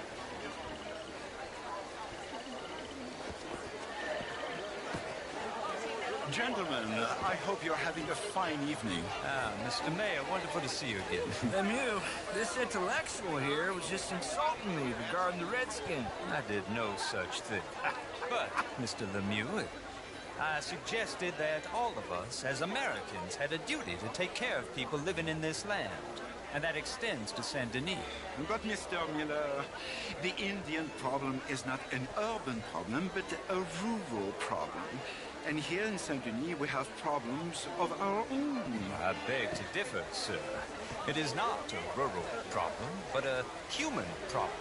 Gentlemen, I hope you're having a fine evening. Ah, Mr. Mayor, wonderful to see you again. Lemieux, this intellectual here was just insulting me regarding the Redskin. I did no such thing. But, Mr. Lemieux, I suggested that all of us, as Americans, had a duty to take care of people living in this land. and that extends to Saint Denis. But Mr. Miller, the Indian problem is not an urban problem, but a rural problem. And here in Saint-Denis, we have problems of our own. I beg to differ, sir. It is not a rural problem, but a human problem.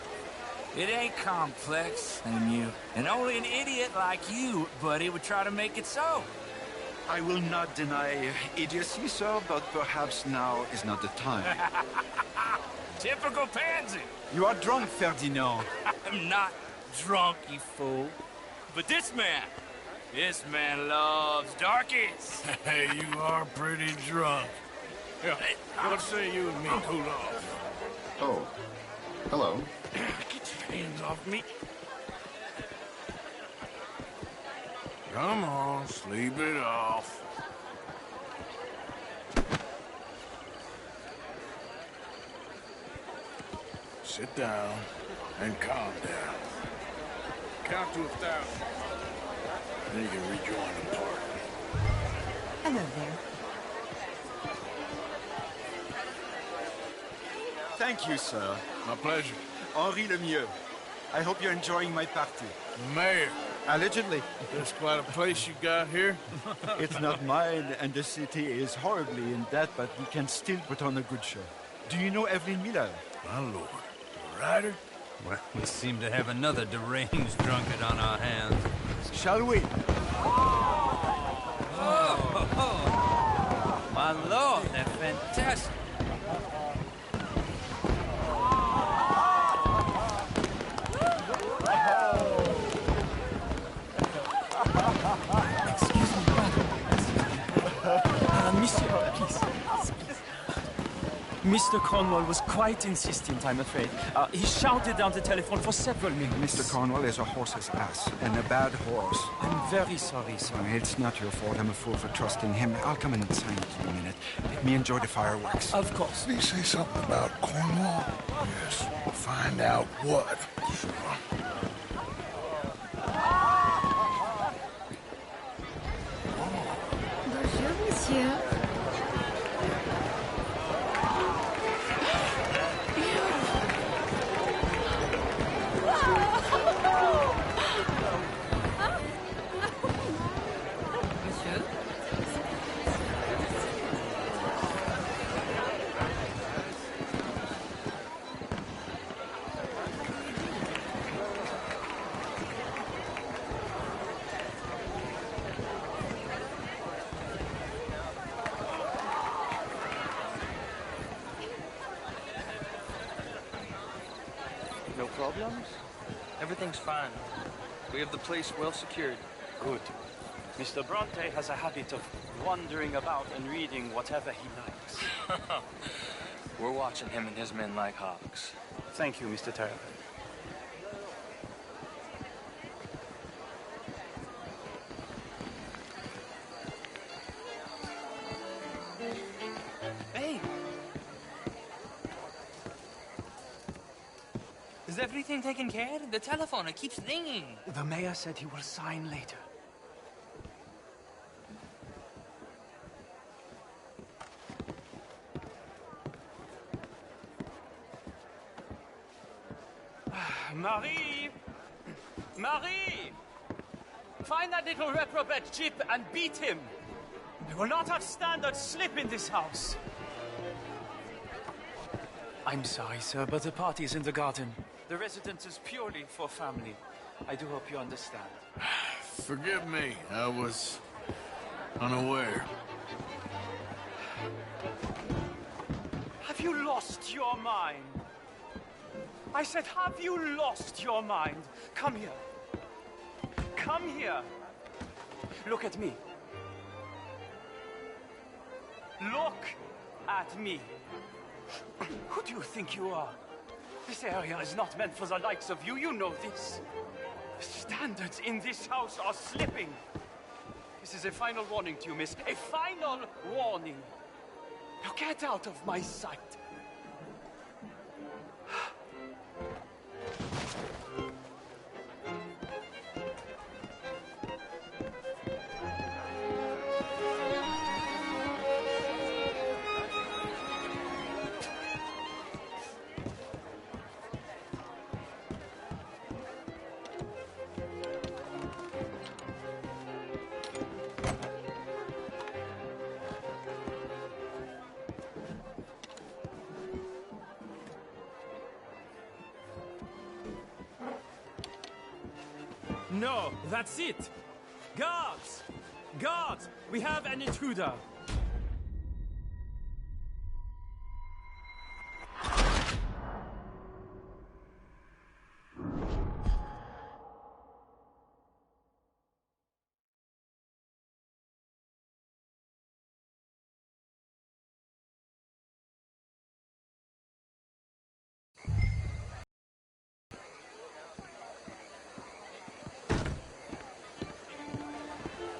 It ain't complex, Lemieux. And only an idiot like you, buddy, would try to make it so. I will not deny idiocy, sir, but perhaps now is not the time. Typical pansy. You are drunk, Ferdinand. I'm not drunk, you fool. But this man loves darkies. Hey, you are pretty drunk. Yeah, what say you and me cool off? Oh, hello. Get your hands off me. Come on, sleep it off. Sit down and calm down. Count to 1,000. Then you can rejoin the party. Hello there. Thank you, sir. My pleasure. Henri Lemieux. I hope you're enjoying my party. Mayor. Allegedly. That's quite a place you got here. It's not mine, and the city is horribly in debt, but we can still put on a good show. Do you know Evelyn Miller? My lord. The writer? Well, we seem to have another deranged drunkard on our hands. Shall we? Oh, my lord, they're fantastic. Monsieur, please. Mr. Cornwall was quite insistent, I'm afraid. He shouted down the telephone for several minutes. Mr. Cornwall is a horse's ass, and a bad horse. I'm very sorry, sir. It's not your fault. I'm a fool for trusting him. I'll come inside in a minute. Let me enjoy the fireworks. Of course. Did he say something about Cornwall? Yes. Find out what. Bonjour, monsieur. No problems? Everything's fine. We have the place well secured. Good. Mr. Bronte has a habit of wandering about and reading whatever he likes. We're watching him and his men like hawks. Thank you, Mr. Terrell. Hey! Is everything taken care of? The telephone, it keeps ringing. The mayor said he will sign later. Marie! Marie! Find that little reprobate Chip and beat him. We will not have standard slip in this house. I'm sorry, sir, but the party is in the garden. The residence is purely for family. I do hope you understand. Forgive me. I was unaware. Have you lost your mind? I said, have you lost your mind? Come here. Come here. Look at me. Look at me. Who do you think you are? This area is not meant for the likes of you. You know this. The standards in this house are slipping. This is a final warning to you, miss. A final warning. Now get out of my sight. No, that's it! Guards! Guards! We have an intruder!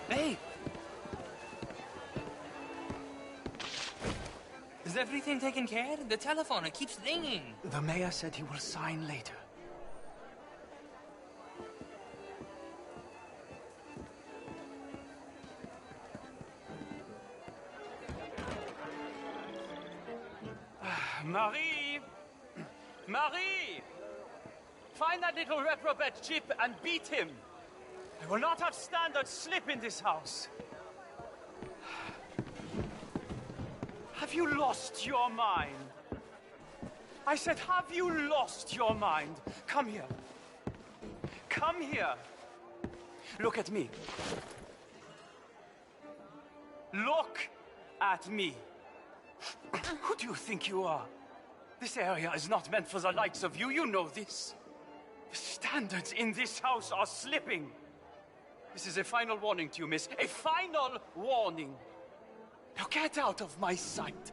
Hey! Is everything taken care of? The telephone, it keeps ringing. The mayor said he will sign later. Marie! Marie! Find that little reprobate Chip and beat him! I will not have standards slip in this house. Have you lost your mind? I said, have you lost your mind? Come here. Come here. Look at me. Look at me. Who do you think you are? This area is not meant for the likes of you. You know this. The standards in this house are slipping. This is a final warning to you, miss. A final warning. Now get out of my sight.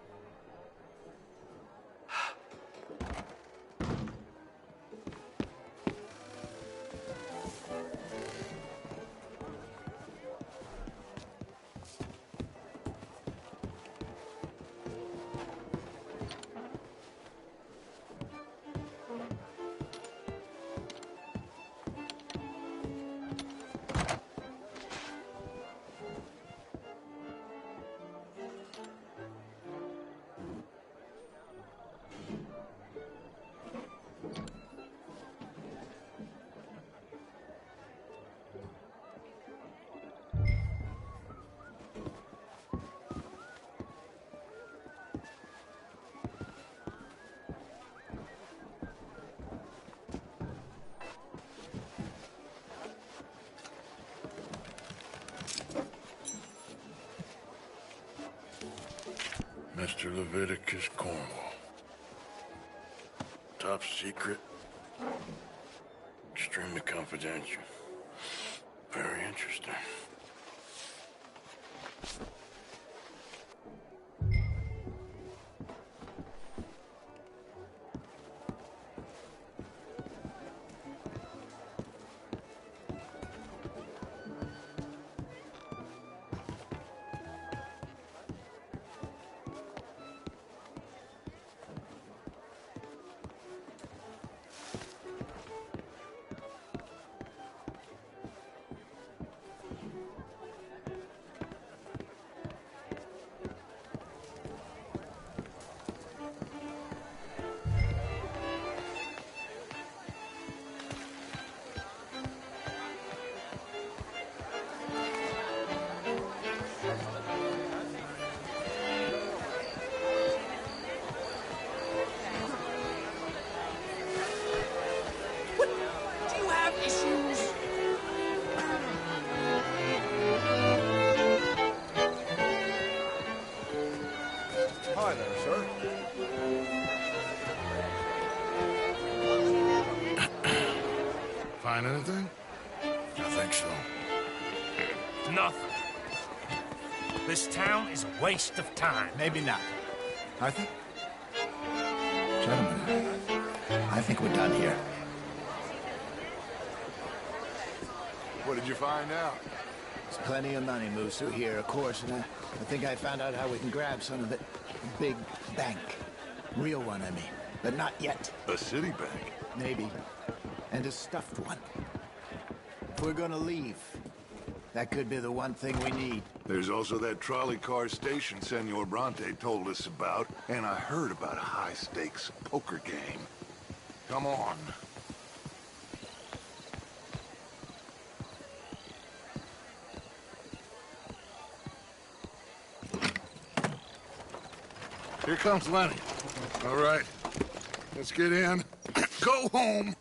Mr. Leviticus Cornwall. Top secret. Extremely confidential. Very interesting. Hi there, sir. Find anything? I think so. Nothing. This town is a waste of time. Maybe not. Arthur? Gentlemen, I think we're done here. What did you find out? There's plenty of money moves through here, of course, and I think I found out how we can grab some of it. A big bank. Real one, I mean. But not yet. A city bank? Maybe. And a stuffed one. If we're gonna leave, that could be the one thing we need. There's also that trolley car station Senor Bronte told us about, and I heard about a high-stakes poker game. Come on. Here comes Lenny. All right, let's get in. Go home.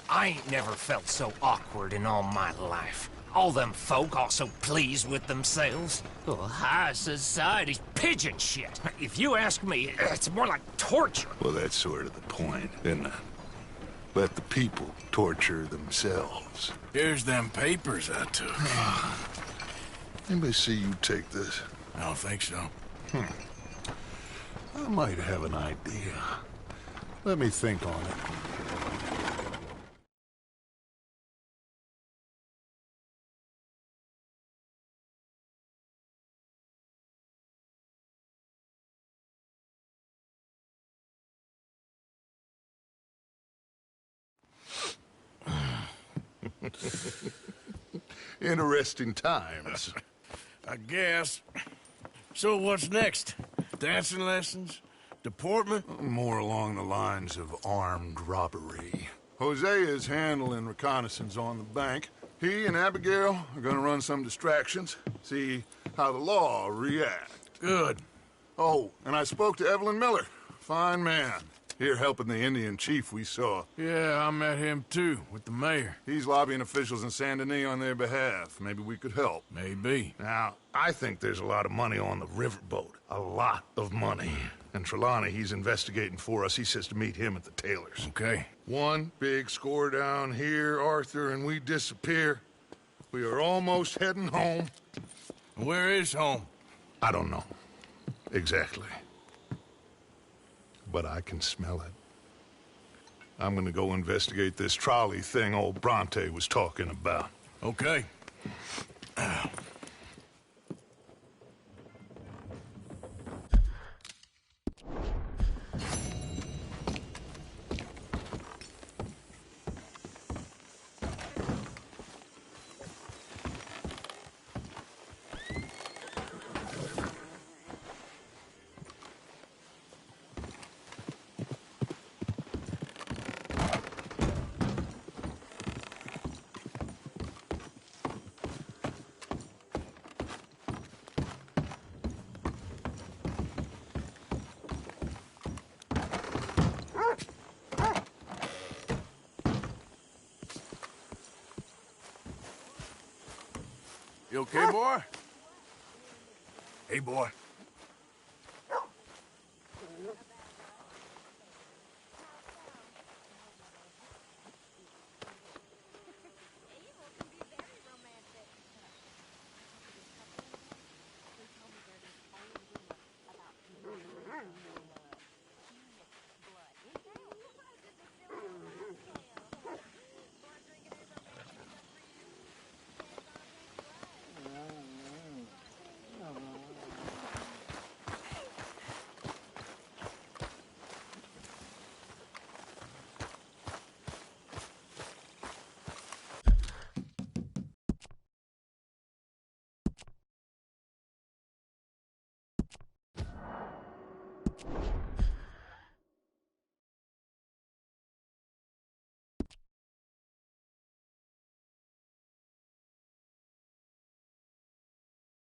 I I ain't never felt so awkward in all my life. All them folk all so pleased with themselves. Oh, high society's pigeon shit. If you ask me, it's more like torture. Well, that's sort of the point, isn't it? Let the people torture themselves. Here's them papers I took. Anybody see you take this? I don't think so. I might have an idea. Let me think on it. Interesting times. I guess. So what's next? Dancing lessons? Deportment? More along the lines of armed robbery. Hosea is handling reconnaissance on the bank. He and Abigail are gonna run some distractions, see how the law reacts. Good. Oh, and I spoke to Evelyn Miller. Fine man. Here helping the Indian chief we saw. Yeah, I met him too, with the mayor. He's lobbying officials in Saint Denis on their behalf. Maybe we could help. Maybe. Now, I think there's a lot of money on the riverboat. A lot of money. And Trelawney, he's investigating for us. He says to meet him at the Taylors. Okay. One big score down here, Arthur, and we disappear. We are almost heading home. Where is home? I don't know. Exactly. But I can smell it. I'm gonna go investigate this trolley thing old Bronte was talking about. Okay. You okay, boy? Hey, boy.